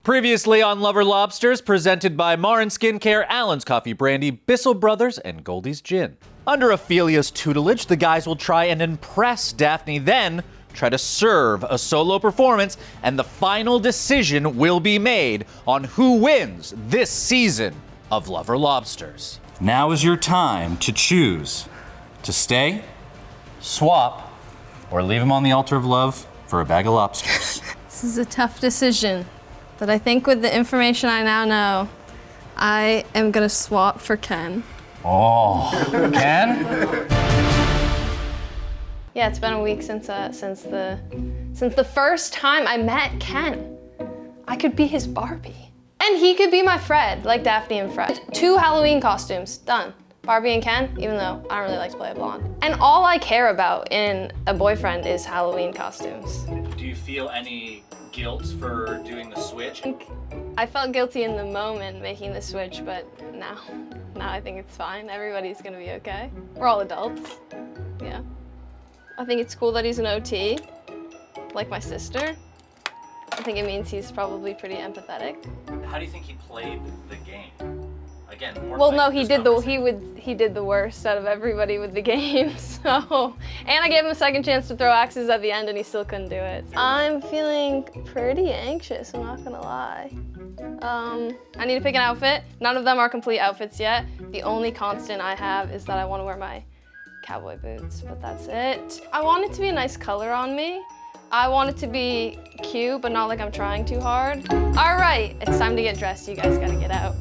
Previously on Lover Lobsters, presented by Marin Skincare, Allen's Coffee Brandy, Bissell Brothers, and Goldie's Gin. Under Ophelia's tutelage, the guys will try and impress Daphne, then try to serve a solo performance, and the final decision will be made on who wins this season of Lover Lobsters. Now is your time to choose to stay, swap, or leave him on the altar of love for a bag of lobsters. This is a tough decision, but I think with the information I now know, I am gonna swap for Ken. Oh, Ken? Yeah, it's been a week since the first time I met Ken. I could be his Barbie. And he could be my Fred, like Daphne and Fred. 2 Halloween costumes, done. Barbie and Ken, even though I don't really like to play a blonde. And all I care about in a boyfriend is Halloween costumes. Do you feel any guilt for doing the switch? I felt guilty in the moment making the switch, but now I think it's fine. Everybody's gonna be okay. We're all adults, yeah. I think it's cool that he's an OT, like my sister. I think it means he's probably pretty empathetic. How do you think he played the game? Again, well, no, he did the worst out of everybody with the game. So, and I gave him a second chance to throw axes at the end, and he still couldn't do it. I'm feeling pretty anxious. I'm not gonna lie. I need to pick an outfit. None of them are complete outfits yet. The only constant I have is that I want to wear my cowboy boots, but that's it. I want it to be a nice color on me. I want it to be cute, but not like I'm trying too hard. All right, it's time to get dressed. You guys gotta get out.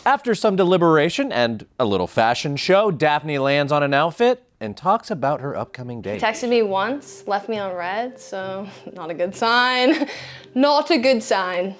After some deliberation and a little fashion show, Daphne lands on an outfit and talks about her upcoming date. He texted me once, left me on red, so not a good sign. Not a good sign.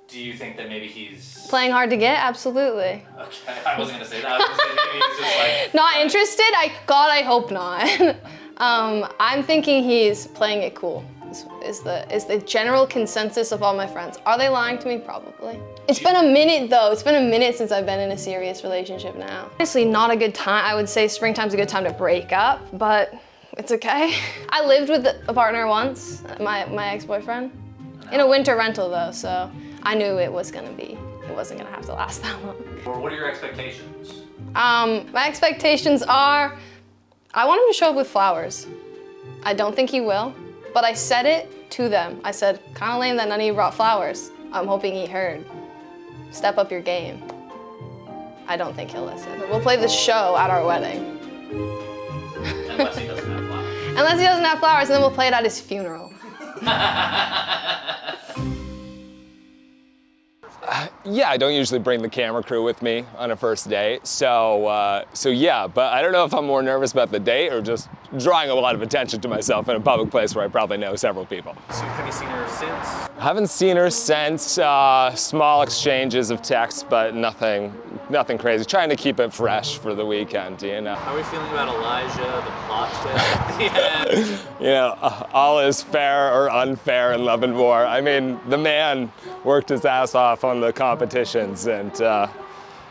Do you think that maybe he's playing hard to get? Absolutely. Okay, I wasn't gonna say that. I was gonna say maybe he's just like not interested? God, I hope not. I'm thinking he's playing it cool. Is the general consensus of all my friends. Are they lying to me? Probably. It's been a minute though. It's been a minute since I've been in a serious relationship now. Honestly, not a good time. I would say springtime's a good time to break up, but it's okay. I lived with a partner once, my ex-boyfriend. In a winter rental though, so I knew it wasn't gonna have to last that long. Or what are your expectations? My expectations are, I want him to show up with flowers. I don't think he will. But I said it to them. I said, kind of lame that none of you brought flowers. I'm hoping he heard. Step up your game. I don't think he'll listen. We'll play the show at our wedding. Unless he doesn't have flowers. Unless he doesn't have flowers, and then we'll play it at his funeral. Yeah, I don't usually bring the camera crew with me on a first date, so yeah, but I don't know if I'm more nervous about the date or just drawing a lot of attention to myself in a public place where I probably know several people. So have you seen her since? I haven't seen her since, small exchanges of text, but nothing crazy. Trying to keep it fresh for the weekend, you know. How are we feeling about Elijah, the plot twist at the end? You know, all is fair or unfair in love and war. I mean, the man worked his ass off on the competitions, and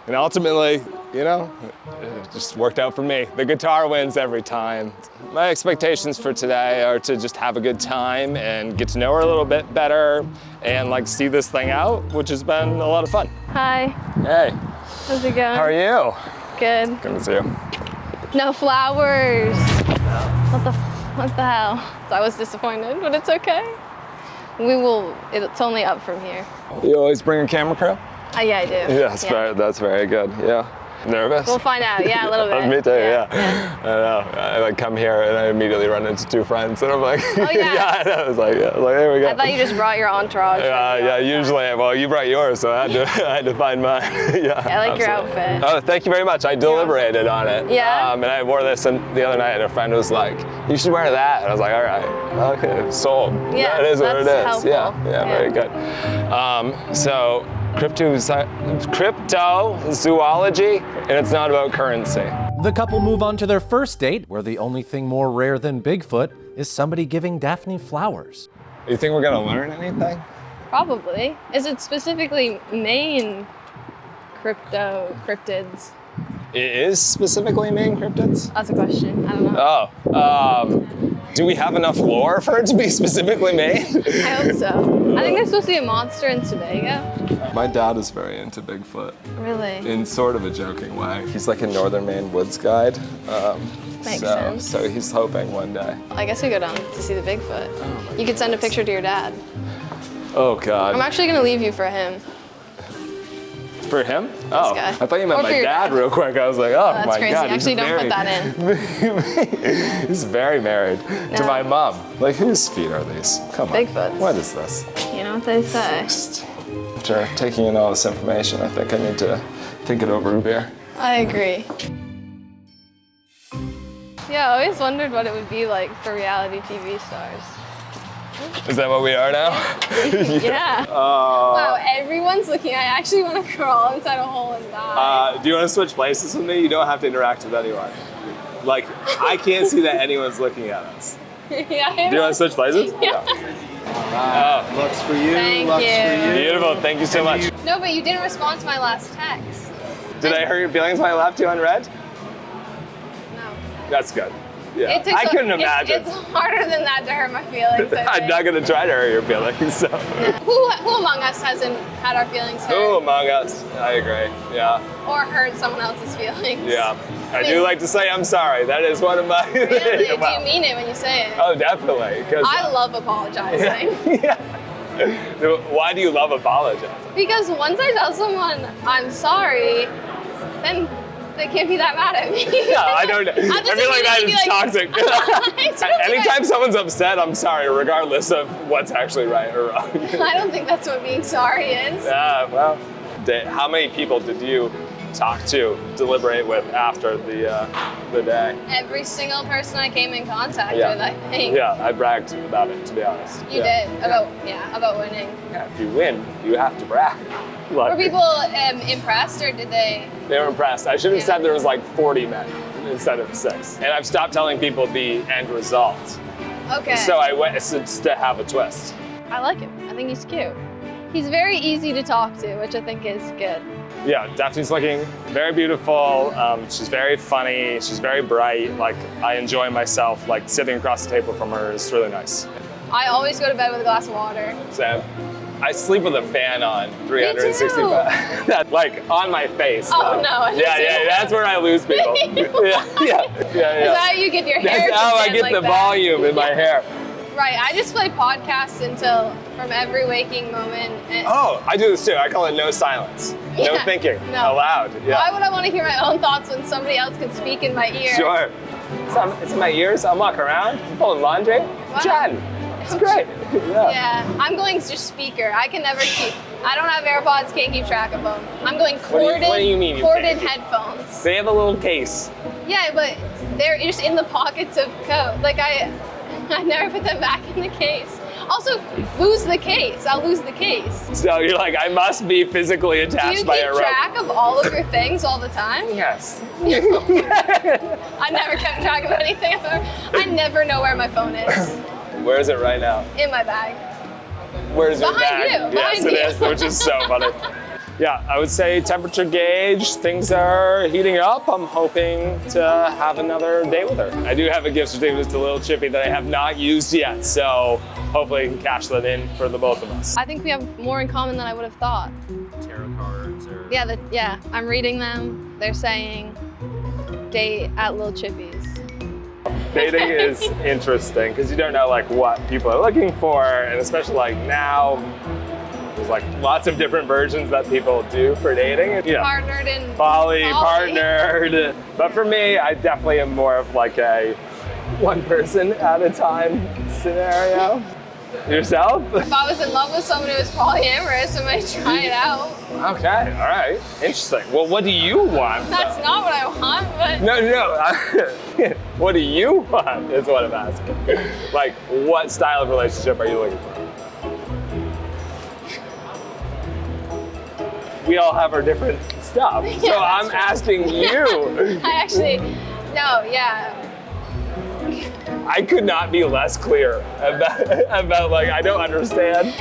ultimately, you know, it just worked out for me. The guitar wins every time. My expectations for today are to just have a good time and get to know her a little bit better and like see this thing out, which has been a lot of fun. Hi. Hey. How's it going? How are you? Good. Good to see you. No flowers. What the hell? So I was disappointed, but it's okay. It's only up from here. You always bring a camera crew? Yeah, I do. Yeah, that's very good, yeah. Nervous? We'll find out, yeah, a little bit. Me too, yeah. I know, I like come here and I immediately run into 2 friends and I'm like, oh, yeah. yeah, I know. I was like, there we go. I thought you just brought your entourage. Yeah, usually, well, you brought yours, so I had to find mine. Yeah, I like your outfit. Oh, thank you very much. I deliberated on it. Yeah? And I wore this the other night and a friend was like, you should wear that. And I was like, all right, okay, sold. Yeah, that is what it is. Helpful. Yeah, very good. So, cryptozoology, and it's not about currency. The couple move on to their first date, where the only thing more rare than Bigfoot is somebody giving Daphne flowers. You think we're gonna learn anything? Probably. Is it specifically Maine cryptids? It is specifically Maine cryptids? That's a question. I don't know. Do we have enough lore for it to be specifically Maine? I hope so. I think there's supposed to be a monster in Sedago. My dad is very into Bigfoot Really? in sort of a joking way. He's like a Northern Maine woods guide. Makes sense. So he's hoping one day. I guess we go down to see the Bigfoot. You could send a picture to your dad. Oh God. I'm actually gonna leave you for him. For him? Oh, guy. I thought you meant Or my for your dad dad. real quick. I was like, oh That's my crazy. God. Actually, he's don't put that in. He's very married to my mom. Like, whose feet are these? Come on. Bigfoot's. What is this? You know what they say. After taking in all this information, I think I need to think it over a beer. I agree. Yeah, I always wondered what it would be like for reality TV stars. Is that what we are now? Yeah. Wow, everyone's looking. I actually want to crawl inside a hole and die. Do you want to switch places with me? You don't have to interact with anyone. Like, I can't see that anyone's looking at us. Yeah. Do you want to switch places? Yeah. Lux for you. Thank Lux you. for you. Beautiful. Thank you so much. No, but you didn't respond to my last text. Did I hurt your feelings when I left you unread? No. That's good. Yeah. It takes I couldn't imagine. It's harder than that to hurt my feelings. I I'm think. not going to try to hurt your feelings. So. Who among us hasn't had our feelings hurt Who among us? I agree. Yeah. or hurt someone else's feelings? Yeah. I do like to say I'm sorry. That is one of my. Really? Wow. Do you mean it when you say it? Oh, definitely. I love apologizing. Yeah. Why do you love apologizing? Because once I tell someone I'm sorry, then they can't be that mad at me. Yeah, I don't know. I feel like that is toxic. Anytime someone's upset, I'm sorry, regardless of what's actually right or wrong. I don't think that's what being sorry is. Yeah, well, how many people did you talk to, deliberate with after the day? Every single person I came in contact Yeah. with, I think. Yeah, I bragged about it, to be honest. You Yeah. did about winning. Yeah, if you win, you have to brag. Were Like, people impressed, or did they? they were impressed. I should have Yeah. said there was like 40 men instead of 6. And I've stopped telling people the end result. Okay. So I went to have a twist. I like him. I think he's cute. He's very easy to talk to, which I think is good. Yeah, Daphne's looking very beautiful. She's very funny. She's very bright. Like, I enjoy myself. Like, sitting across the table from her is really nice. I always go to bed with a glass of water. So, I sleep with a fan on 365. Like, on my face. Oh, though. no, I Yeah, see yeah, that. that's where I lose people. yeah. Is that how you get your hair? That's how to I stand get like the that? volume in my hair. Right, I just play podcasts from every waking moment. And Oh, I do this too. I call it no silence. No Yeah, thinking. no. Aloud. Yeah. Why would I want to hear my own thoughts when somebody else could speak in my ear? Sure. It's in my ears. I'm walking around. I'm pulling laundry. Wow. Jen. It's great. Yeah. Yeah, I'm going just speaker. I can never keep. I don't have AirPods, can't keep track of them. I'm going corded, What do you mean you corded can't keep- headphones. They have a little case. Yeah, but they're just in the pockets of coat. Like I never put them back in the case. Also, lose the case. I'll lose the case. So you're like, I must be physically Do attached you by keep a rope. track of all of your things all the time? Yes. I never kept track of anything. I never know where my phone is. Where is it right now? In my bag. Where's your Behind bag? you, Yes, behind it you. is, which is so funny. Yeah, I would say temperature gauge, things are heating up. I'm hoping to have another day with her. I do have a gift certificate to Little Chippy that I have not used yet, so hopefully I can cash that in for the both of us. I think we have more in common than I would have thought. Tarot cards or. Yeah, I'm reading them. They're saying date at Lil Chippy's. Dating is interesting because you don't know like what people are looking for, and especially like now, there's like lots of different versions that people do for dating. You know, Partnered in poly, partnered. But for me, I definitely am more of like a one person at a time scenario. Yourself? If I was in love with someone who was polyamorous, I might try it out. Okay, all right, interesting. Well, what do you want? That's not what I want, but No. What do you want is what I'm asking. Like, what style of relationship are you looking for? We all have our different stuff, so Yeah, I'm that's asking you. I actually, no, yeah. I could not be less clear about like, I don't understand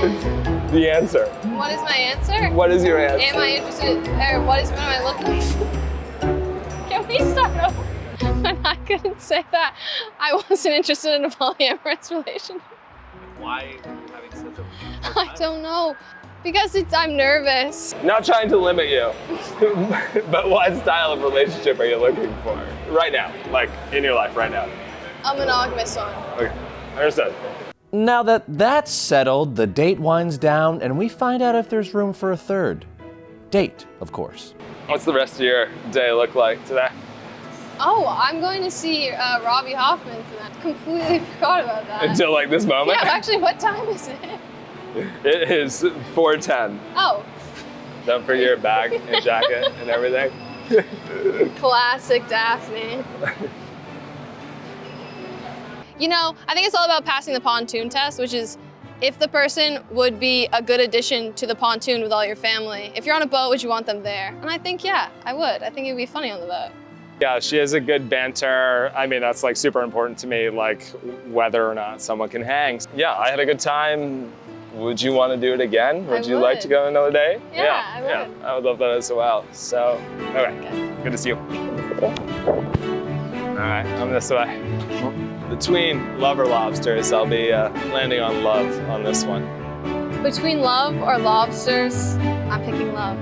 the answer. What is my answer? What is your answer? Am I interested, or what am I looking for? Can we start over? When I couldn't say that, I wasn't interested in a polyamorous relationship. Why are you having such a I don't know. Because I'm nervous. Not trying to limit you, but what style of relationship are you looking for right now? Like in your life right now? A monogamous one. Okay, understood. Now that that's settled, the date winds down and we find out if there's room for a third. Date, of course. What's the rest of your day look like today? Oh, I'm going to see Robbie Hoffman tonight. Completely forgot about that. Until like this moment? Yeah, actually, what time is it? It is 4:10. Oh. Don't forget your bag and jacket and everything. Classic Daphne. You know, I think it's all about passing the pontoon test, which is if the person would be a good addition to the pontoon with all your family. If you're on a boat, would you want them there? And I think, yeah, I would. I think it would be funny on the boat. Yeah, she has a good banter. I mean, that's like super important to me, like whether or not someone can hang. Yeah, I had a good time. Would you want to do it again? Would you like to go another day? Yeah, I would. Yeah, I would love that as well. So, okay, good to see you. All right, I'm this way. Between lover lobsters, I'll be landing on love on this one. Between love or lobsters, I'm picking love.